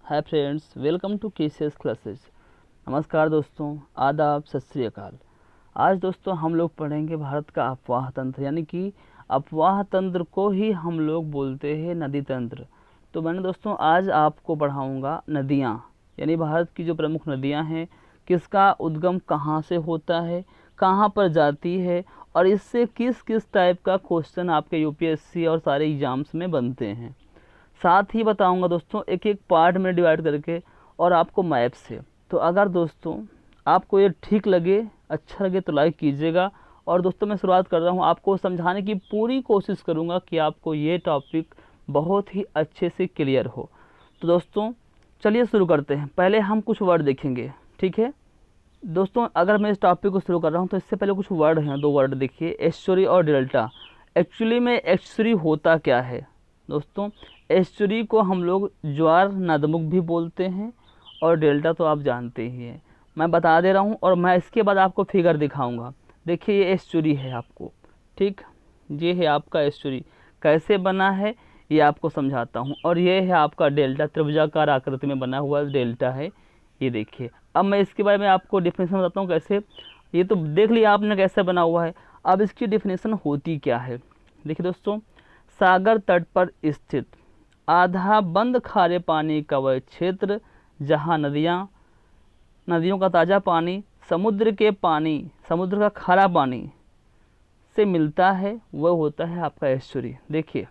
Hi friends, welcome to KCS classes. नमस्कार दोस्तों, आदाब, सत श्री अकाल। आज दोस्तों हम लोग पढ़ेंगे भारत का अफवाह तंत्र, यानी कि अफवाह तंत्र को ही हम लोग बोलते हैं नदी तंत्र। तो मैंने दोस्तों आज आपको पढ़ाऊंगा नदियाँ, यानी भारत की जो प्रमुख नदियाँ हैं, किसका उद्गम कहाँ से होता है, कहाँ पर जाती है और इससे किस किस टाइप का क्वेश्चन आपके यूपीएससी और सारे एग्जाम्स में बनते हैं। साथ ही बताऊंगा दोस्तों एक एक पार्ट में डिवाइड करके और आपको मैप से। तो अगर दोस्तों आपको ये ठीक लगे, अच्छा लगे तो लाइक कीजिएगा। और दोस्तों मैं शुरुआत कर रहा हूँ, आपको समझाने की पूरी कोशिश करूँगा कि आपको ये टॉपिक बहुत ही अच्छे से क्लियर हो। तो दोस्तों चलिए शुरू करते हैं। पहले हम कुछ वर्ड देखेंगे, ठीक है दोस्तों। अगर मैं इस टॉपिक को शुरू कर रहा हूँ तो इससे पहले कुछ वर्ड हैं, दो वर्ड देखिए, एस्चुरी और डेल्टा। एक्चुअली में एस्चुरी होता क्या है दोस्तों? एस्चुरी को हम लोग ज्वार नदमुख भी बोलते हैं और डेल्टा तो आप जानते ही हैं। मैं बता दे रहा हूँ और मैं इसके बाद आपको फिगर दिखाऊंगा। देखिए ये एस्चुरी है आपको, ठीक, ये है आपका एस्चुरी। कैसे बना है ये आपको समझाता हूँ। और ये है आपका डेल्टा, त्रिभुजाकार आकृति में बना हुआ डेल्टा है, ये देखिए। अब मैं इसके बारे में आपको डिफिनेशन बताता हूँ कैसे। ये तो देख लिया आपने कैसे बना हुआ है, अब इसकी डिफिनेशन होती क्या है। देखिए दोस्तों, सागर तट पर स्थित आधा बंद खारे पानी का वह क्षेत्र जहाँ नदियों का ताज़ा पानी समुद्र का खारा पानी से मिलता है, वह होता है आपका एस्चुरी। देखिए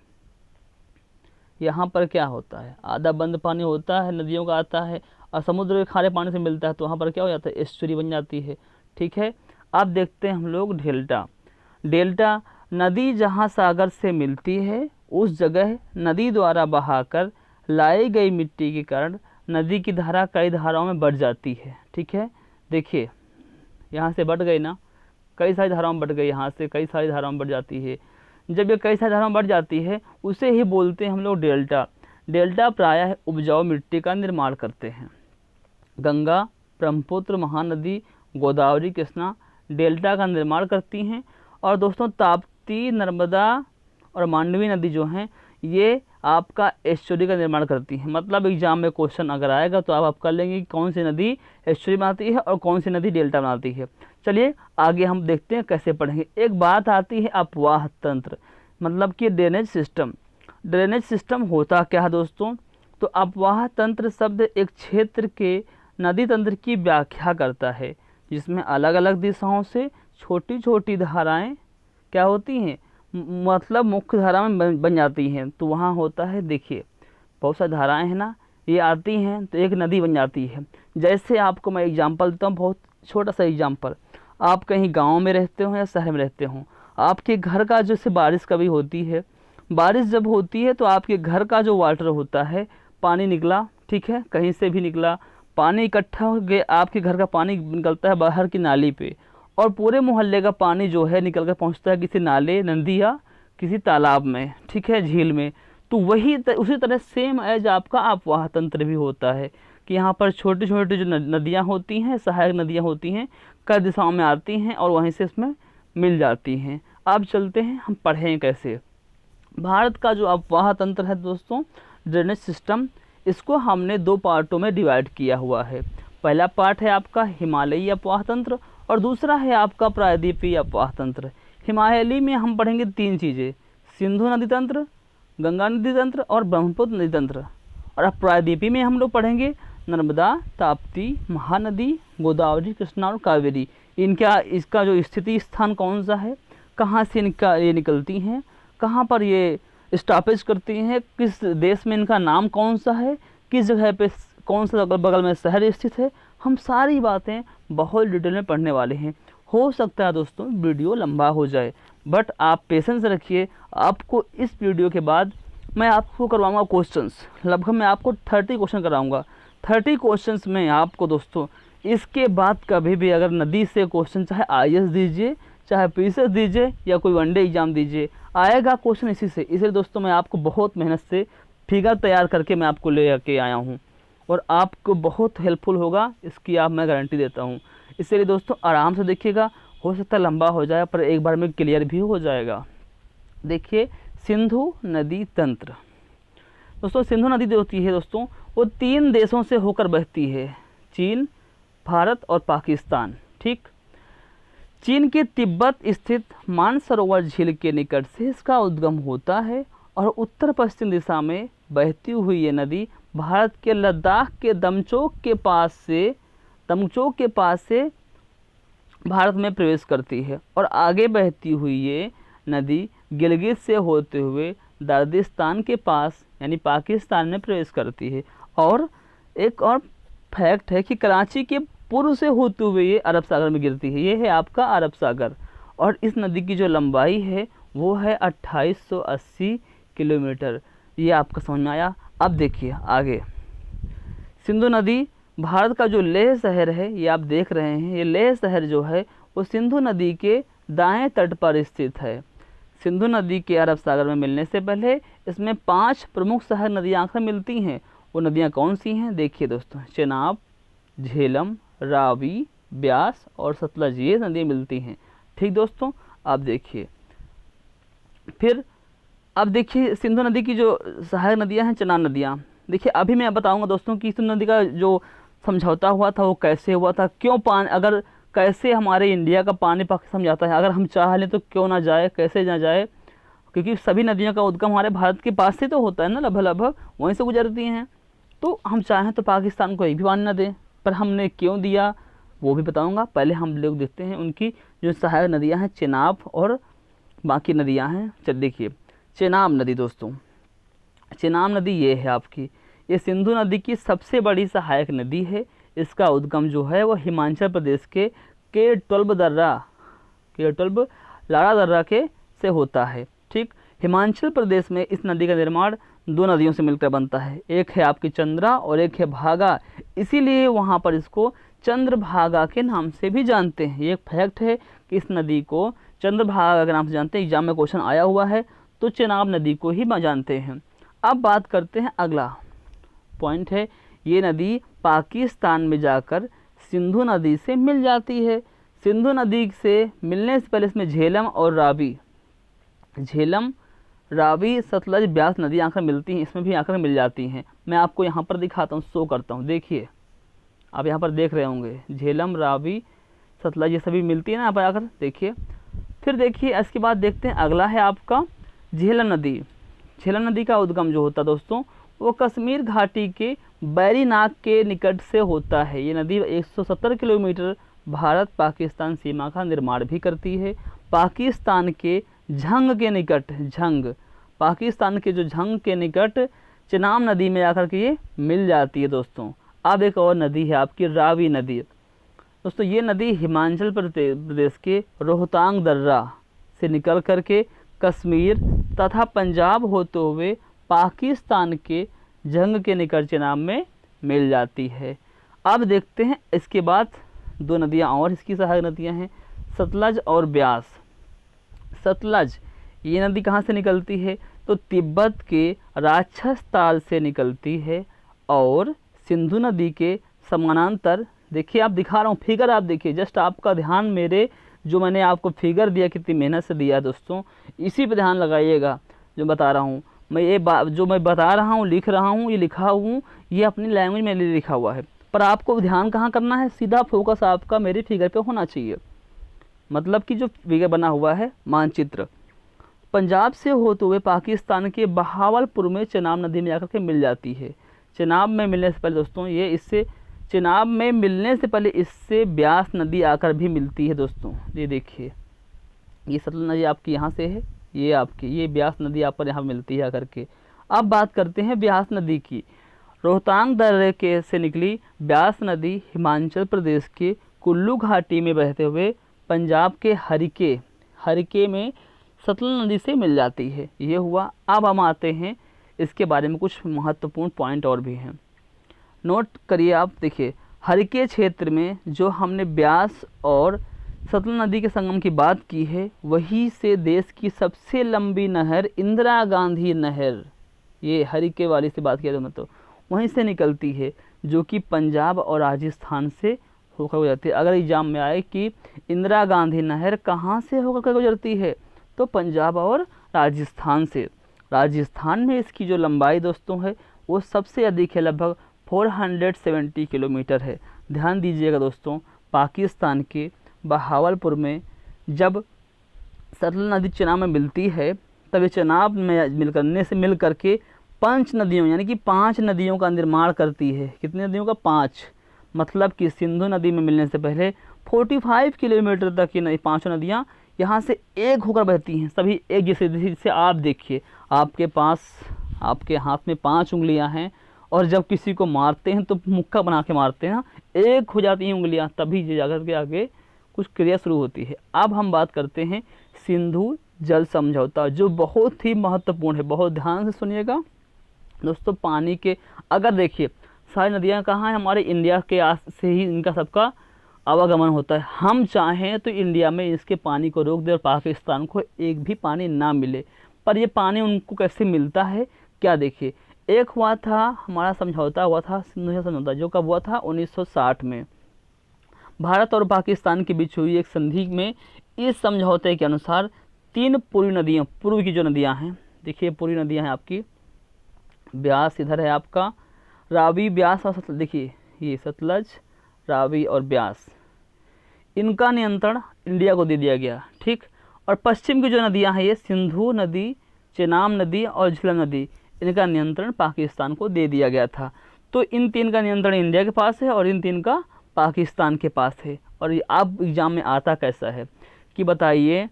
यहाँ पर क्या होता है, आधा बंद पानी होता है, नदियों का आता है और समुद्र के खारे पानी से मिलता है, तो वहाँ पर क्या हो जाता है, एस्चुरी बन जाती है, ठीक है। अब देखते हैं हम लोग डेल्टा। डेल्टा नदी जहाँ सागर से मिलती है उस जगह नदी द्वारा बहाकर लाई गई मिट्टी के कारण नदी की धारा कई धाराओं में बढ़ जाती है, ठीक है। देखिए यहाँ से बढ़ गई ना, कई सारी धाराओं में बढ़ गई, यहाँ से कई सारी धाराओं में बढ़ जाती है। जब ये कई सारी धाराओं में बढ़ जाती है उसे ही बोलते हैं हम लोग डेल्टा। डेल्टा प्रायः उपजाऊ मिट्टी का निर्माण करते हैं। गंगा, ब्रह्मपुत्र, महानदी, गोदावरी, कृष्णा डेल्टा का निर्माण करती हैं। और दोस्तों ताप्ती, नर्मदा और मांडवी नदी जो हैं ये आपका एस्चुरी का निर्माण करती हैं। मतलब एग्जाम में क्वेश्चन अगर आएगा तो आप कर लेंगे कि कौन सी नदी एस्चुरी बनाती है और कौन सी नदी डेल्टा बनाती है। चलिए आगे हम देखते हैं कैसे पढ़ेंगे। एक बात आती है अफवाह तंत्र, मतलब कि ड्रेनेज सिस्टम। ड्रेनेज सिस्टम होता क्या है दोस्तों? तो अफवाह तंत्र शब्द एक क्षेत्र के नदी तंत्र की व्याख्या करता है जिसमें अलग अलग दिशाओं से छोटी छोटी धाराएं क्या होती हैं, मतलब मुख्य धारा में बन जाती हैं। तो वहाँ होता है, देखिए बहुत सारी धाराएं हैं ना, ये आती हैं तो एक नदी बन जाती है। जैसे आपको मैं एग्जांपल देता हूँ, बहुत छोटा सा एग्जांपल। आप कहीं गांव में रहते हो या शहर में रहते हो, आपके घर का जैसे बारिश कभी होती है, बारिश जब होती है तो आपके घर का जो वाटर होता है, पानी निकला, ठीक है, कहीं से भी निकला, पानी इकट्ठा हो गया, आपके घर का पानी निकलता है बाहर की नाली पे और पूरे मोहल्ले का पानी जो है निकल कर पहुँचता है किसी नाले, नदी या किसी तालाब में, ठीक है, झील में। तो उसी तरह सेम एज आपका अफवाह तंत्र भी होता है कि यहाँ पर छोटी छोटी जो नदियाँ होती हैं, सहायक नदियाँ होती हैं, कई दिशाओं में आती हैं और वहीं से इसमें मिल जाती हैं। अब चलते हैं हम पढ़ें कैसे। भारत का जो अफवाह तंत्र है दोस्तों, ड्रेनेज सिस्टम, इसको हमने दो पार्टों में डिवाइड किया हुआ है। पहला पार्ट है आपका हिमालयी अफवाह तंत्र और दूसरा है आपका प्रायद्वीपीय अफवाह तंत्र। हिमालयी में हम पढ़ेंगे तीन चीज़ें, सिंधु नदी तंत्र, गंगा नदी तंत्र और ब्रह्मपुत्र नदी तंत्र। और अब प्रायद्वीपीय में हम लोग पढ़ेंगे नर्मदा, ताप्ती, महानदी, गोदावरी, कृष्णा और कावेरी। इसका जो स्थिति स्थान कौन सा है, कहाँ से इनका ये निकलती हैं, कहाँ पर ये स्टॉपेज करती हैं, किस देश में इनका नाम कौन सा है, किस जगह पे कौन सा अगल बगल में शहर स्थित है, हम सारी बातें बहुत डिटेल में पढ़ने वाले हैं। हो सकता है दोस्तों वीडियो लंबा हो जाए, बट आप पेशेंस रखिए। आपको इस वीडियो के बाद मैं आपको करवाऊंगा क्वेश्चंस, लगभग मैं आपको 30 क्वेश्चन कराऊंगा। 30 क्वेश्चंस में आपको दोस्तों इसके बाद कभी भी अगर नदी से क्वेश्चन, चाहे आईएएस दीजिए, चाहे पीसीएस दीजिए या कोई वनडे एग्जाम दीजिए, आएगा क्वेश्चन इसी से। इसलिए दोस्तों मैं आपको बहुत मेहनत से फिगर तैयार करके मैं आपको ले के आया हूँ और आपको बहुत हेल्पफुल होगा, इसकी मैं गारंटी देता हूँ। इसलिए दोस्तों आराम से देखिएगा, हो सकता है लंबा हो जाए पर एक बार में क्लियर भी हो जाएगा। देखिए सिंधु नदी तंत्र, दोस्तों सिंधु नदी जो होती है दोस्तों वो 3 देशों से होकर बहती है, चीन, भारत और पाकिस्तान। ठीक, चीन के तिब्बत स्थित मानसरोवर झील के निकट से इसका उद्गम होता है और उत्तर पश्चिम दिशा में बहती हुई ये नदी भारत के लद्दाख के दमचोक के पास से भारत में प्रवेश करती है और आगे बहती हुई ये नदी गिलगित से होते हुए दार्जिस्तान के पास यानी पाकिस्तान में प्रवेश करती है। और एक और फैक्ट है कि कराची के पूर्व से होते हुए ये अरब सागर में गिरती है। ये है आपका अरब सागर और इस नदी की जो लंबाई है वो है 2880 किलोमीटर। ये आपका समझ में आया। अब देखिए आगे, सिंधु नदी भारत का जो लेह शहर है, ये आप देख रहे हैं, ये लेह शहर जो है वो सिंधु नदी के दाएं तट पर स्थित है। सिंधु नदी के अरब सागर में मिलने से पहले इसमें 5 प्रमुख शहर नदियाँ आकर मिलती हैं। वो नदियाँ कौन सी हैं देखिए दोस्तों, चेनाब, झेलम, रावी, ब्यास और सतलज, ये नदियाँ मिलती हैं। ठीक दोस्तों, आप देखिए फिर अब देखिए सिंधु नदी की जो सहायक नदियाँ हैं, चनान नदियाँ। देखिए अभी मैं बताऊंगा दोस्तों कि सिंधु नदी का जो समझौता हुआ था वो कैसे हुआ था, क्यों पानी, अगर कैसे हमारे इंडिया का पानी पाकिस्तान जाता है, अगर हम चाह लें तो क्यों ना जाए, कैसे ना जाए, क्योंकि सभी नदियों का उद्गम हमारे भारत के पास से तो होता है ना, लगभग वहीं से गुजरती हैं। तो हम चाहें तो पाकिस्तान को एक भी पानी ना दें, पर हमने क्यों दिया वो भी बताऊँगा। पहले हम लोग देखते हैं उनकी जो सहायक नदियाँ हैं, चेनाब और बाकी नदियाँ हैं। चल देखिए चेनाब नदी दोस्तों, चेनाब नदी ये है आपकी, ये सिंधु नदी की सबसे बड़ी सहायक नदी है। इसका उद्गम जो है वो हिमाचल प्रदेश के K12 लाड़ा दर्रा के से होता है। ठीक, हिमाचल प्रदेश में इस नदी का निर्माण 2 नदियों से मिलकर बनता है, एक है आपकी चंद्रा और एक है भागा, इसीलिए वहाँ पर इसको चंद्रभागा के नाम से भी जानते हैं। ये एक फैक्ट है कि इस नदी को चंद्रभागा के नाम से जानते हैं, एग्जाम में क्वेश्चन आया हुआ है, तो चेनाब नदी को ही जानते हैं। अब बात करते हैं, अगला पॉइंट है, ये नदी पाकिस्तान में जाकर सिंधु नदी से मिल जाती है। सिंधु नदी से मिलने से पहले इसमें झेलम और रावी, सतलज, ब्यास नदी आकर मिलती हैं, इसमें भी आकर मिल जाती हैं। मैं आपको यहाँ पर दिखाता हूँ, शो करता हूँ, देखिए आप यहाँ पर देख रहे होंगे झेलम, रावी, सतलज ये सभी मिलती है ना यहाँ पर आकर, देखिए। फिर देखिए इसके बाद देखते हैं, अगला है आपका झेलम नदी। झेलम नदी का उद्गम जो होता है दोस्तों वो कश्मीर घाटी के बैरीनाग के निकट से होता है। ये नदी 170 किलोमीटर भारत पाकिस्तान सीमा का निर्माण भी करती है। पाकिस्तान के झंग के निकट चेनाब नदी में आकर के ये मिल जाती है दोस्तों। अब एक और नदी है आपकी रावी नदी। दोस्तों ये नदी हिमाचल प्रदेश के रोहतांग दर्रा से निकल करके कश्मीर तथा पंजाब होते हुए पाकिस्तान के जंग के निकट चेनाब में मिल जाती है। अब देखते हैं इसके बाद 2 नदियां और इसकी सहायक नदियां हैं, सतलज और ब्यास। सतलज ये नदी कहाँ से निकलती है, तो तिब्बत के राक्षस ताल से निकलती है और सिंधु नदी के समानांतर, देखिए आप दिखा रहा हूँ फिगर, आप देखिए जस्ट आपका ध्यान मेरे जो मैंने आपको फिगर दिया कितनी मेहनत से दिया दोस्तों, इसी पे ध्यान लगाइएगा। जो बता रहा हूँ मैं, ये जो मैं बता रहा हूँ, लिख रहा हूँ, ये लिखा हूँ, ये अपनी लैंग्वेज में लिखा हुआ है, पर आपको ध्यान कहाँ करना है, सीधा फोकस आपका मेरे फिगर पे होना चाहिए। मतलब कि जो फिगर बना हुआ है मानचित्र, पंजाब से होते हुए पाकिस्तान के बहावलपुर में चेनाब नदी में आकर के मिल जाती है। चेनाब में मिलने से पहले दोस्तों इससे ब्यास नदी आकर भी मिलती है दोस्तों। ये देखिए ये सतलज नदी आपकी यहाँ से है, ये ब्यास नदी आप पर यहाँ मिलती है आकर के। अब बात करते हैं ब्यास नदी की। रोहतांग दर्रे के से निकली ब्यास नदी हिमाचल प्रदेश के कुल्लू घाटी में बहते हुए पंजाब के हरिके में सतलज नदी से मिल जाती है। ये हुआ। अब हम आते हैं इसके बारे में कुछ महत्वपूर्ण पॉइंट और भी हैं, नोट करिए आप। देखिए हरिके क्षेत्र में जो हमने ब्यास और सतलज नदी के संगम की बात की है, वहीं से देश की सबसे लंबी नहर इंदिरा गांधी नहर, ये हरिके वाली से बात किया तो मतलब वहीं से निकलती है, जो कि पंजाब और राजस्थान से होकर गुजरती है। अगर एग्जाम में आए कि इंदिरा गांधी नहर कहाँ से होकर गुजरती है, तो पंजाब और राजस्थान से। राजस्थान में इसकी जो लंबाई दोस्तों है वो सबसे अधिक है, लगभग 470 किलोमीटर है। ध्यान दीजिएगा दोस्तों, पाकिस्तान के बहावलपुर में जब सतलज नदी चेनाब में मिलती है, तब ये चेनाब में मिल करके 5 नदियों यानी कि 5 नदियों का निर्माण करती है। कितनी नदियों का? 5। मतलब कि सिंधु नदी में मिलने से पहले 45 किलोमीटर तक ये पाँचों नदियाँ यहाँ से एक होकर बहती हैं, सभी एक जैसे। जैसे आप देखिए, आपके पास आपके हाथ में 5 उंगलियाँ हैं, और जब किसी को मारते हैं तो मुक्का बना के मारते हैं ना, एक हो जाती हैं उंगलियाँ, तभी जाकर के आगे कुछ क्रिया शुरू होती है। अब हम बात करते हैं सिंधु जल समझौता, जो बहुत ही महत्वपूर्ण है। बहुत ध्यान से सुनिएगा दोस्तों। पानी के अगर देखिए, सारी नदियाँ कहाँ हैं? हमारे इंडिया के आस से ही इनका सबका आवागमन होता है। हम चाहें तो इंडिया में इसके पानी को रोक दें और पाकिस्तान को एक भी पानी ना मिले, पर ये पानी उनको कैसे मिलता है क्या? देखिए, एक हुआ था हमारा समझौता, हुआ था सिंधु जल समझौता, जो कब हुआ था? 1960 में भारत और पाकिस्तान के बीच हुई एक संधि में। इस समझौते के अनुसार 3 पूर्वी नदियाँ, पूर्व की जो नदियाँ हैं, देखिए पूर्वी नदियाँ हैं आपकी, ब्यास इधर है आपका, रावी, ब्यास और सतलज। देखिए ये सतलज, रावी और ब्यास, इनका नियंत्रण इंडिया को दे दिया गया, ठीक। और पश्चिम की जो नदियां हैं, ये सिंधु नदी, चेनाब नदी और झेलम नदी, इनका नियंत्रण पाकिस्तान को दे दिया गया था। तो इन 3 का नियंत्रण इंडिया के पास है और इन 3 का पाकिस्तान के पास है। और ये अब एग्जाम में आता कैसा है कि बताइए,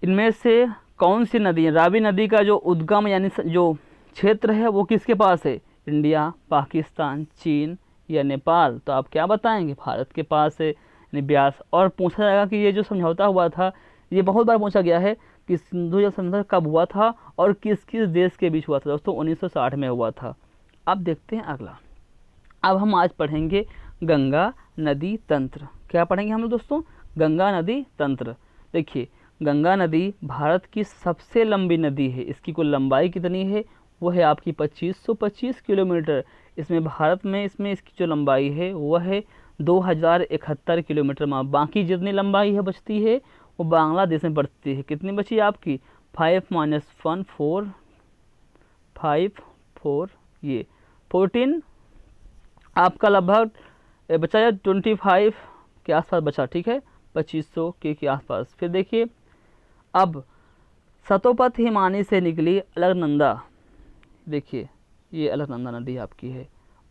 इनमें से कौन सी नदी है? रावी नदी का जो उद्गम यानी जो क्षेत्र है वो किसके पास है? इंडिया, पाकिस्तान, चीन या नेपाल? तो आप क्या बताएंगे? भारत के पास है, यानी ब्यास। और पूछा जाएगा कि ये जो समझौता हुआ था, ये बहुत बार पूछा गया है कि सिंधु जल समझौता कब हुआ था और किस किस देश के बीच हुआ था? दोस्तों 1960 में हुआ था। अब देखते हैं अगला। अब हम आज पढ़ेंगे गंगा नदी तंत्र। क्या पढ़ेंगे हम लोग दोस्तों? गंगा नदी तंत्र। देखिए, गंगा नदी भारत की सबसे लंबी नदी है। इसकी कुल लंबाई कितनी है? वो है आपकी 2525 किलोमीटर। इसमें भारत में इसकी जो लंबाई है वो है 2071 किलोमीटर। बाकी जितनी लंबाई है बचती है वो बांग्लादेश में बढ़ती है। कितनी बची आपकी? 5 - 1 4, 5 4 ये 14 आपका लगभग बचा है 25 के आसपास बचा, ठीक है, 2500 के आसपास। फिर देखिए, अब सतोपथ हिमानी से निकली अलकनंदा, देखिए ये अलकनंदा नदी आपकी है,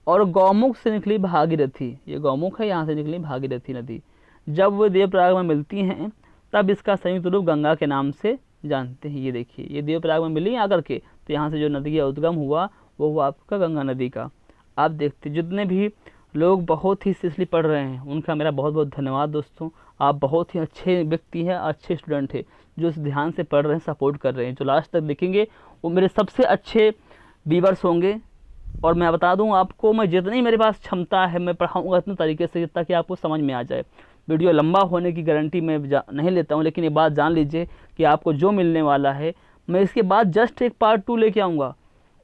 और गौमुख से निकली भागीरथी, ये गौमुख है, यहाँ से निकली भागीरथी नदी। जब वो देवप्रयाग में मिलती हैं तब इसका संयुक्त रूप गंगा के नाम से जानते हैं। ये देखिए, ये देवप्रयाग में मिली आकर के, तो यहाँ से जो नदी का उद्गम हुआ वो हुआ आपका गंगा नदी का। आप देखते जितने भी लोग बहुत ही सीरियसली पढ़ रहे हैं उनका मेरा बहुत बहुत धन्यवाद दोस्तों। आप बहुत ही अच्छे व्यक्ति हैं, अच्छे स्टूडेंट हैं, जो इस ध्यान से पढ़ रहे हैं, सपोर्ट कर रहे हैं। जो लास्ट तक देखेंगे वो मेरे सबसे अच्छे व्यूअर्स होंगे। और मैं बता दूं आपको, मैं जितनी मेरे पास क्षमता है मैं पढ़ाऊंगा इतने तरीके से ताकि आपको समझ में आ जाए। वीडियो लंबा होने की गारंटी मैं नहीं लेता हूं, लेकिन ये बात जान लीजिए कि आपको जो मिलने वाला है, मैं इसके बाद जस्ट एक पार्ट 2 लेके आऊँगा,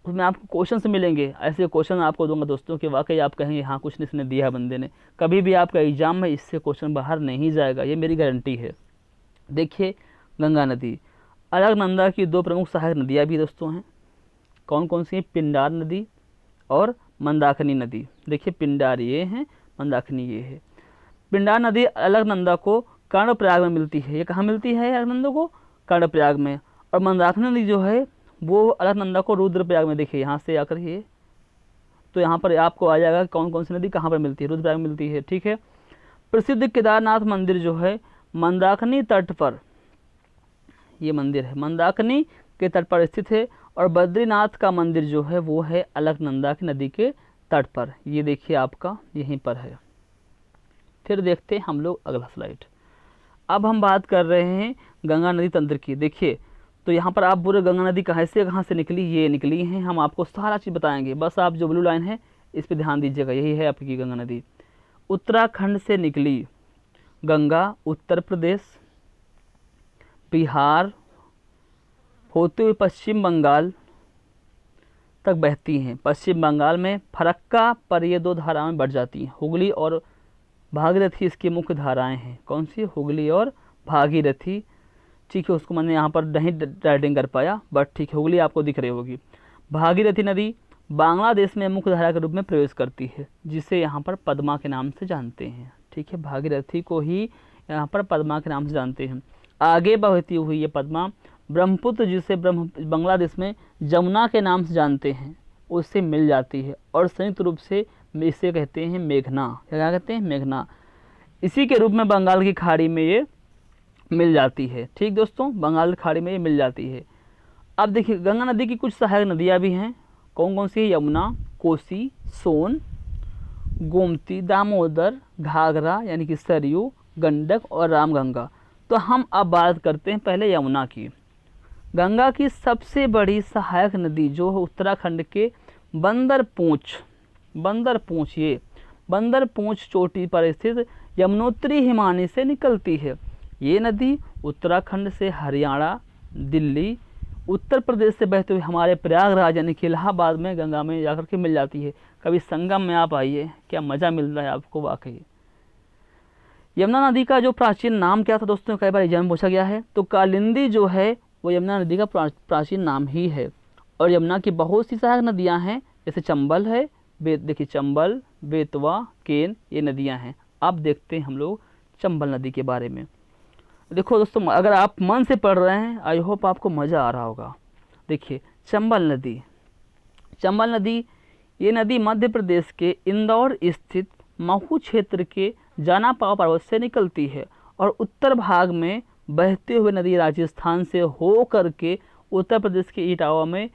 उसमें आपको क्वेश्चन से मिलेंगे। ऐसे क्वेश्चन आपको दूंगा दोस्तों कि वाकई आप कहेंगे हाँ कुछ इसने दिया है बंदे ने। कभी भी आपका एग्जाम में इससे क्वेश्चन बाहर नहीं जाएगा, ये मेरी गारंटी है। देखिए, गंगा नदी, अलकनंदा की 2 प्रमुख सहायक नदियाँ भी दोस्तों हैं। कौन कौन सी हैं? पिंडार नदी और मंदाकिनी नदी। देखिए, पिंडार ये हैं, मंदाकिनी ये है। पिंडार नदी अलकनंदा को कर्णप्रयाग में मिलती है। ये कहाँ मिलती है अलकनंदा को? कर्णप्रयाग में। और मंदाकिनी नदी जो है वो अलकनंदा को रुद्रप्रयाग में। देखिए यहाँ से आकर ये, तो यहाँ पर आपको आ जाएगा कौन कौन सी नदी कहाँ पर मिलती है, रुद्रप्रयाग में मिलती है, ठीक है। प्रसिद्ध केदारनाथ मंदिर जो है मंदाकिनी तट पर, ये मंदिर है मंदाकिनी के तट पर स्थित है। और बद्रीनाथ का मंदिर जो है वो है अलकनंदा की नदी के तट पर। ये देखिए आपका यहीं पर है। फिर देखते हैं हम लोग अगला स्लाइड। अब हम बात कर रहे हैं गंगा नदी तंत्र की। देखिए, तो यहाँ पर आप पूरे गंगा नदी कहाँ से निकली, ये निकली हैं, हम आपको सारा चीज़ बताएंगे। बस आप जो ब्लू लाइन है इस पर ध्यान दीजिएगा, यही है आपकी गंगा नदी। उत्तराखंड से निकली गंगा उत्तर प्रदेश, बिहार होते हुए पश्चिम बंगाल तक बहती हैं। पश्चिम बंगाल में फरक्का पर ये 2 धाराएं बढ़ जाती हैं। हुगली और भागीरथी इसकी मुख्य धाराएं हैं। कौन सी? हुगली और भागीरथी। ठीक है, उसको मैंने यहाँ पर नहीं राइटिंग कर पाया, बट ठीक है, हुगली आपको दिख रही होगी। भागीरथी नदी बांग्लादेश में मुख्य धारा के रूप में प्रवेश करती है, जिसे यहाँ पर पद्मा के नाम से जानते हैं। ठीक है, भागीरथी को ही यहाँ पर पद्मा के नाम से जानते हैं। आगे बहती हुई ये पद्मा ब्रह्मपुत्र, जिसे बांग्लादेश में जमुना के नाम से जानते हैं, उससे मिल जाती है और संयुक्त रूप से इसे कहते हैं मेघना। क्या कहते हैं? मेघना। इसी के रूप में बंगाल की खाड़ी में ये मिल जाती है। ठीक दोस्तों, बंगाल की खाड़ी में ये मिल जाती है। अब देखिए, गंगा नदी की कुछ सहायक नदियाँ भी हैं। कौन कौन सी है? यमुना, कोसी, सोन, गोमती, दामोदर, घाघरा यानी कि सरयू, गंडक और रामगंगा। तो हम अब बात करते हैं पहले यमुना की। गंगा की सबसे बड़ी सहायक नदी जो है उत्तराखंड के बंदरपूंछ चोटी पर स्थित यमुनोत्री हिमानी से निकलती है। ये नदी उत्तराखंड से हरियाणा, दिल्ली, उत्तर प्रदेश से बहते हुए हमारे प्रयागराज यानी कि इलाहाबाद में गंगा में जाकर के मिल जाती है। कभी संगम में आप आइए, क्या मज़ा मिल रहा है आपको वाकई। यमुना नदी का जो प्राचीन नाम क्या था दोस्तों, कई बार एग्जाम में पूछा गया है। तो कालिंदी जो है वो यमुना नदी का प्राचीन नाम ही है। और यमुना की बहुत सी सहायक नदियाँ हैं, जैसे चंबल है, देखिए चंबल, बेतवा, केन, ये नदियाँ हैं। अब देखते हैं हम लोग चंबल नदी के बारे में। देखो दोस्तों, अगर आप मन से पढ़ रहे हैं, आई होप आपको मज़ा आ रहा होगा। देखिए चंबल नदी ये नदी मध्य प्रदेश के इंदौर स्थित महू क्षेत्र के जानापाव पर्वत से निकलती है और उत्तर भाग में बहते हुए नदी राजस्थान से हो करके उत्तर प्रदेश के इटावा में,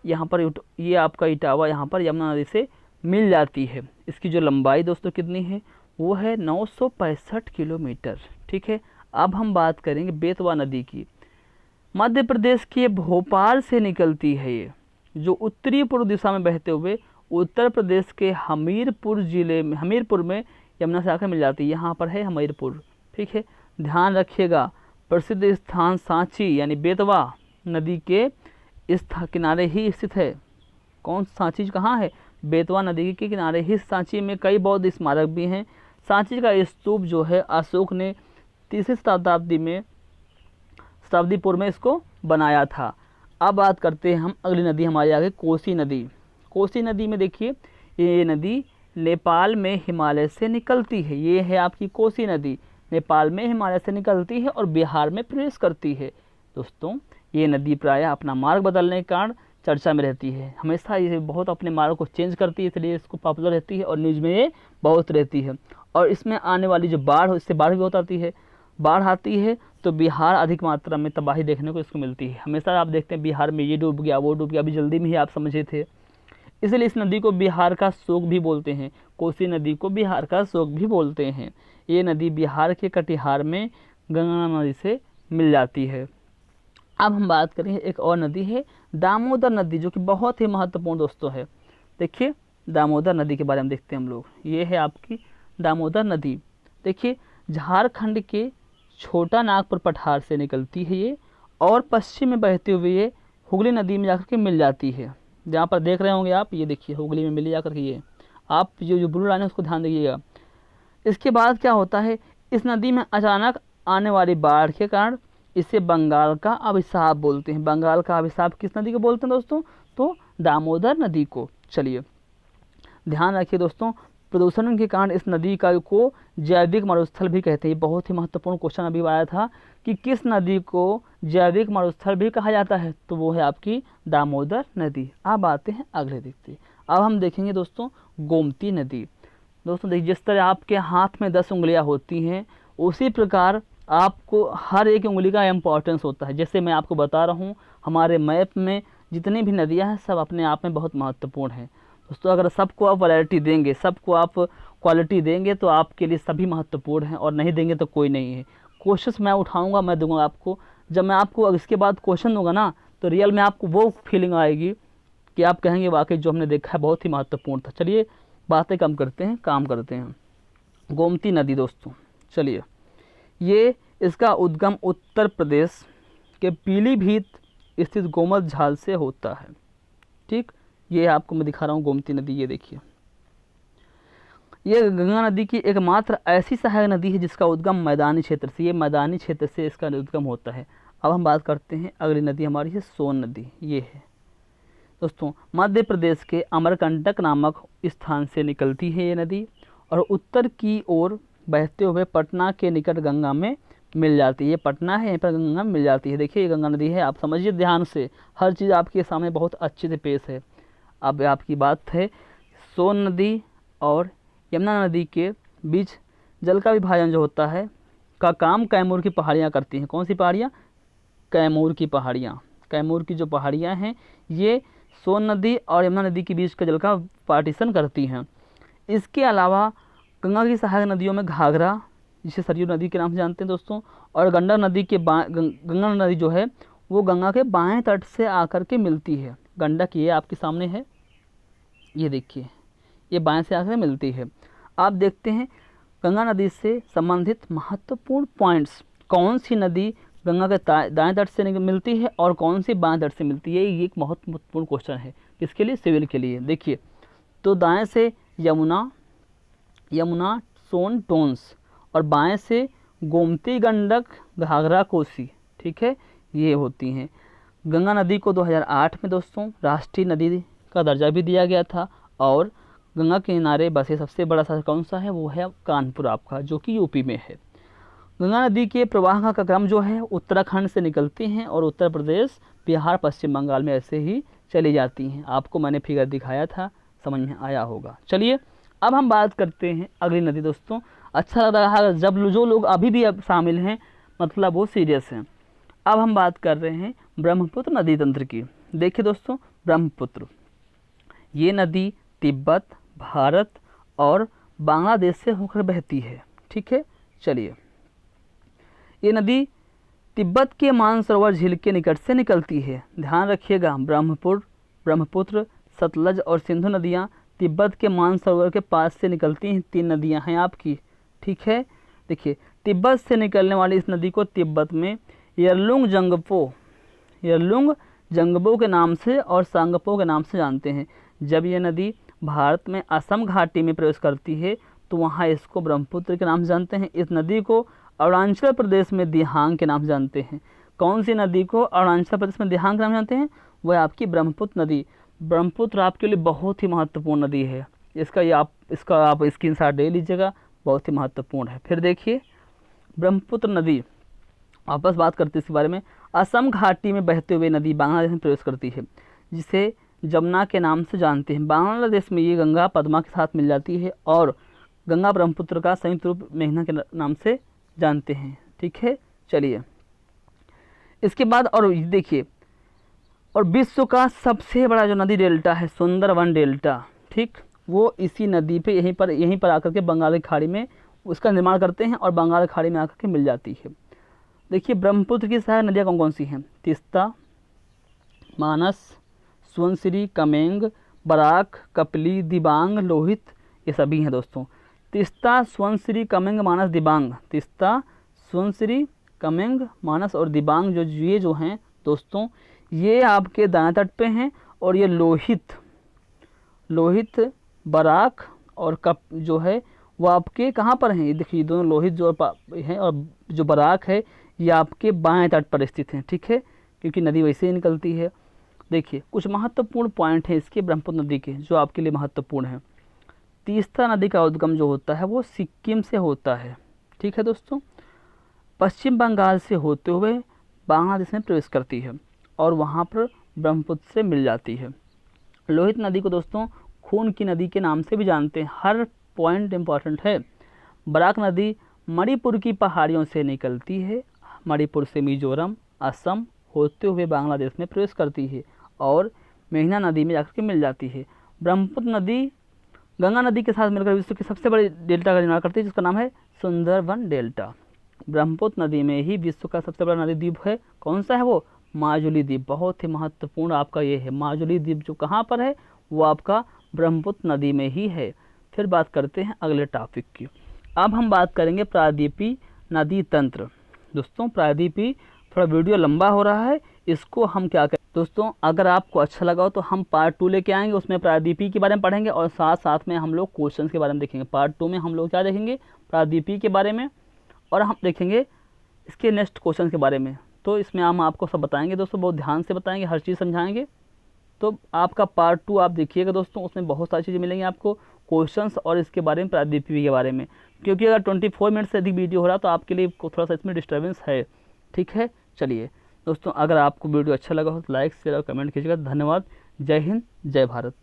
यहाँ पर ये आपका इटावा यहाँ पर यमुना नदी से मिल जाती है। इसकी जो लंबाई दोस्तों कितनी है, वो है 965 किलोमीटर। ठीक है, अब हम बात करेंगे बेतवा नदी की। मध्य प्रदेश के भोपाल से निकलती है ये, जो उत्तरी पूर्व दिशा में बहते हुए उत्तर प्रदेश के हमीरपुर में यमुना से आकर मिल जाती है। यहाँ पर है हमीरपुर। ठीक है, ध्यान रखिएगा, प्रसिद्ध स्थान सांची यानी बेतवा नदी के इस किनारे ही स्थित है। कौन सांची कहाँ है? बेतवा नदी के किनारे ही सांची में कई बौद्ध स्मारक भी हैं। सांची का स्तूप जो है अशोक ने 3वीं शताब्दी पूर्व में इसको बनाया था। अब बात करते हैं हम अगली नदी हमारी आगे, कोसी नदी। कोसी नदी में देखिए, ये नदी नेपाल में हिमालय से निकलती है। ये है आपकी कोसी नदी, नेपाल में हिमालय से निकलती है और बिहार में प्रवेश करती है। दोस्तों, ये नदी प्रायः अपना मार्ग बदलने के कारण चर्चा में रहती है। हमेशा ये बहुत अपने मार्ग को चेंज करती है, इसलिए इसको पॉपुलर रहती है और न्यूज़ में ये बहुत रहती है। और इसमें आने वाली जो बाढ़, इससे बाढ़ भी बहुत आती है। बाढ़ आती है तो बिहार अधिक मात्रा में तबाही देखने को इसको मिलती है। हमेशा आप देखते हैं बिहार में ये डूब गया, वो डूब गया, अभी जल्दी में ही आप समझे थे। इसलिए इस नदी को बिहार का शोक भी बोलते हैं। कोसी नदी को बिहार का शोक भी बोलते हैं। ये नदी बिहार के कटिहार में गंगा नदी से मिल जाती है। अब हम बात करेंगे, एक और नदी है दामोदर नदी, जो कि बहुत ही महत्वपूर्ण दोस्तों है। देखिए दामोदर नदी के बारे में देखते हैं हम लोग। ये है आपकी दामोदर नदी। देखिए झारखंड के छोटा नागपुर पठार से निकलती है ये और पश्चिम में बहते हुए ये हुगली नदी में जाकर के मिल जाती है। जहाँ पर देख रहे होंगे आप, ये देखिए हुगली में मिल जाकर के, ये आप जो ब्लू लाइन है उसको ध्यान दीजिएगा। इसके बाद क्या होता है, इस नदी में अचानक आने वाली बाढ़ के कारण इसे बंगाल का अभिशाप बोलते हैं। बंगाल का अभिशाप किस नदी को बोलते हैं दोस्तों? तो दामोदर नदी को। चलिए ध्यान रखिए दोस्तों, प्रदूषण के कारण इस नदी को जैविक मरुस्थल भी कहते हैं। बहुत ही महत्वपूर्ण क्वेश्चन अभी आया था कि किस नदी को जैविक मरुस्थल भी कहा जाता है, तो वो है आपकी दामोदर नदी। अब आते हैं अगले देखते। अब हम देखेंगे दोस्तों गोमती नदी। दोस्तों देखिए, जिस तरह आपके हाथ में 10 उंगलियां होती हैं, उसी प्रकार आपको हर एक उंगली का इम्पोर्टेंस होता है। जैसे मैं आपको बता रहा हूँ, हमारे मैप में जितनी भी नदियाँ हैं सब अपने आप में बहुत महत्वपूर्ण हैं। दोस्तों अगर सबको आप वैरायटी देंगे, सबको आप क्वालिटी देंगे तो आपके लिए सभी महत्वपूर्ण हैं, और नहीं देंगे तो कोई नहीं है। कोशिश मैं उठाऊंगा, मैं दूंगा आपको। जब मैं आपको इसके बाद क्वेश्चन दूंगा ना, तो रियल में आपको वो फीलिंग आएगी कि आप कहेंगे वाकई जो हमने देखा है बहुत ही महत्वपूर्ण था। चलिए बातें कम करते हैं, काम करते हैं। गोमती नदी दोस्तों, चलिए ये इसका उद्गम उत्तर प्रदेश के पीलीभीत स्थित गोमत झाल से होता है। ठीक, ये आपको मैं दिखा रहा हूँ गोमती नदी। ये देखिए, ये गंगा नदी की एकमात्र ऐसी सहायक नदी है जिसका उद्गम मैदानी क्षेत्र से, ये मैदानी क्षेत्र से इसका उद्गम होता है। अब हम बात करते हैं अगली नदी हमारी है सोन नदी। ये है दोस्तों मध्य प्रदेश के अमरकंटक नामक स्थान से निकलती है ये नदी और उत्तर की ओर बहते हुए पटना के निकट गंगा में मिल जाती है। ये पटना है, यहाँ पर गंगा में मिल जाती है। देखिए ये गंगा नदी है, आप समझिए ध्यान से, हर चीज़ आपके सामने बहुत अच्छे से पेश है। अब आपकी बात है सोन नदी और यमुना नदी के बीच जल का विभाजन जो होता है का काम कैमूर की पहाड़ियाँ करती हैं। कौन सी पहाड़ियाँ? कैमूर की पहाड़ियाँ। कैमूर की जो पहाड़ियाँ हैं ये सोन नदी और यमुना नदी के बीच का जल का पार्टीशन करती हैं। इसके अलावा गंगा की सहायक नदियों में घाघरा, जिसे सरयू नदी के नाम से जानते हैं दोस्तों, और गंडक नदी के गंगा नदी जो है वो गंगा के बाएं तट से आकर के मिलती है। गंडक ये आपके सामने है, ये देखिए ये बाएं से आकर मिलती है। आप देखते हैं गंगा नदी से संबंधित महत्वपूर्ण पॉइंट्स, कौन सी नदी गंगा के दाएं तट से मिलती है और कौन सी बाएं तट से मिलती है, ये एक महत्वपूर्ण क्वेश्चन है। किसके लिए? सिविल के लिए। देखिए तो दाएं से यमुना, सोन, टोंस, और बाएं से गोमती, गंडक, घाघरा, कोसी, ठीक है, ये होती हैं। गंगा नदी को 2008 में दोस्तों राष्ट्रीय नदी का दर्जा भी दिया गया था और गंगा के किनारे बसे सबसे बड़ा शहर कौन सा है? वो है कानपुर आपका, जो कि यूपी में है। गंगा नदी के प्रवाह का क्रम जो है उत्तराखंड से निकलती हैं और उत्तर प्रदेश, बिहार, पश्चिम बंगाल में ऐसे ही चली जाती हैं। आपको मैंने फिगर दिखाया था, समझ में आया होगा। चलिए अब हम बात करते हैं अगली नदी दोस्तों। अच्छा लग रहा है जब जो लोग अभी भी अब शामिल हैं, मतलब वो सीरियस हैं। अब हम बात कर रहे हैं ब्रह्मपुत्र नदी तंत्र की। देखिए दोस्तों ब्रह्मपुत्र ये नदी तिब्बत, भारत और बांग्लादेश से होकर बहती है, ठीक है। चलिए ये नदी तिब्बत के मानसरोवर झील के निकट से निकलती है। ध्यान रखिएगा ब्रह्मपुत्र, सतलज और सिंधु नदियाँ तिब्बत के मानसरोवर के पास से निकलती हैं। 3 नदियाँ हैं आपकी, ठीक है। देखिए तिब्बत से निकलने वाली इस नदी को तिब्बत में यरलुंग जंगबो के नाम से और सांगपो के नाम से जानते हैं। जब ये नदी भारत में असम घाटी में प्रवेश करती है तो वहाँ इसको ब्रह्मपुत्र के नाम से जानते हैं। इस नदी को अरुणाचल प्रदेश में दिहांग के नाम से जानते हैं। कौन सी नदी को अरुणाचल प्रदेश में दिहांग के नाम से जानते हैं? वह आपकी ब्रह्मपुत्र नदी। ब्रह्मपुत्र आपके लिए बहुत ही महत्वपूर्ण नदी है, इसका आप स्क्रीनशॉट ले लीजिएगा, बहुत ही महत्वपूर्ण है। फिर देखिए ब्रह्मपुत्र नदी, वापस बात करते हैं इसके बारे में। असम घाटी में बहते हुए नदी बांग्लादेश में प्रवेश करती है, जिसे जमुना के नाम से जानते हैं। बांग्लादेश में ये गंगा पद्मा के साथ मिल जाती है और गंगा ब्रह्मपुत्र का संयुक्त रूप मेघना के नाम से जानते हैं, ठीक है। चलिए इसके बाद और देखिए, और विश्व का सबसे बड़ा जो नदी डेल्टा है सुंदरवन डेल्टा, ठीक, वो इसी नदी पे यहीं पर आकर के बंगाल की खाड़ी में उसका निर्माण करते हैं और बंगाल की खाड़ी में आकर के मिल जाती है। देखिए ब्रह्मपुत्र की सहायक नदियाँ कौन कौन सी हैं? तिस्ता, मानस, सुवनसिरी, कमेंग, बराक, कपली, दिबांग, लोहित, ये सभी हैं दोस्तों। तिस्ता, सुवनसिरी, कमेंग, मानस, दिबांग। तिस्ता, सुवनसिरी, कमेंग, मानस और दिबांग ये जो हैं दोस्तों, ये आपके दाएं तट पे हैं। और ये लोहित, बराक और कप जो है वो आपके कहाँ पर हैं? ये देखिए दोनों लोहित जो हैं और जो बराक है ये आपके बाएं तट पर स्थित हैं, ठीक है, क्योंकि नदी वैसे ही निकलती है। देखिए कुछ महत्वपूर्ण पॉइंट हैं इसके ब्रह्मपुत्र नदी के जो आपके लिए महत्वपूर्ण हैं। तीस्ता नदी का उद्गम जो होता है वो सिक्किम से होता है, ठीक है दोस्तों। पश्चिम बंगाल से होते हुए बांग्लादेश में प्रवेश करती है और वहाँ पर ब्रह्मपुत्र से मिल जाती है। लोहित नदी को दोस्तों खून की नदी के नाम से भी जानते हैं, हर पॉइंट इम्पॉर्टेंट है। बराक नदी मणिपुर की पहाड़ियों से निकलती है, मणिपुर से मिजोरम, असम होते हुए बांग्लादेश में प्रवेश करती है और मेघना नदी में जाकर के मिल जाती है। ब्रह्मपुत्र नदी गंगा नदी के साथ मिलकर विश्व की सबसे बड़ी डेल्टा का निर्माण करती है, जिसका नाम है सुंदरवन डेल्टा। ब्रह्मपुत्र नदी में ही विश्व का सबसे बड़ा नदी द्वीप है, कौन सा है वो? माजुली द्वीप। बहुत ही महत्वपूर्ण आपका ये है, माजुली द्वीप जो कहाँ पर है? वो आपका ब्रह्मपुत्र नदी में ही है। फिर बात करते हैं अगले टॉपिक की। अब हम बात करेंगे प्रायद्वीपीय नदी तंत्र। दोस्तों प्रायद्वीपीय थोड़ा वीडियो लंबा हो रहा है, इसको हम क्या करें दोस्तों, अगर आपको अच्छा लगा हो तो हम पार्ट 2 लेके आएंगे, उसमें प्रायद्वीपीय के बारे में पढ़ेंगे और साथ साथ में हम लोग क्वेश्चंस के बारे में देखेंगे। पार्ट 2 में हम लोग क्या देखेंगे? प्रायद्वीपीय के बारे में, और हम देखेंगे इसके नेक्स्ट क्वेश्चन के बारे में। तो इसमें हम आपको सब बताएंगे दोस्तों, बहुत ध्यान से बताएंगे, हर चीज़ समझाएंगे। तो आपका पार्ट 2 आप देखिएगा दोस्तों, उसमें बहुत सारी चीज़ें मिलेंगी आपको, क्वेश्चंस और इसके बारे में, प्रायद्वीपीय के बारे में। क्योंकि अगर 24 मिनट से अधिक वीडियो हो रहा तो आपके लिए थोड़ा सा इसमें डिस्टर्बेंस है, ठीक है। चलिए दोस्तों, अगर आपको वीडियो अच्छा लगा हो तो लाइक शेयर और कमेंट कीजिएगा। धन्यवाद। जय हिंद, जय भारत।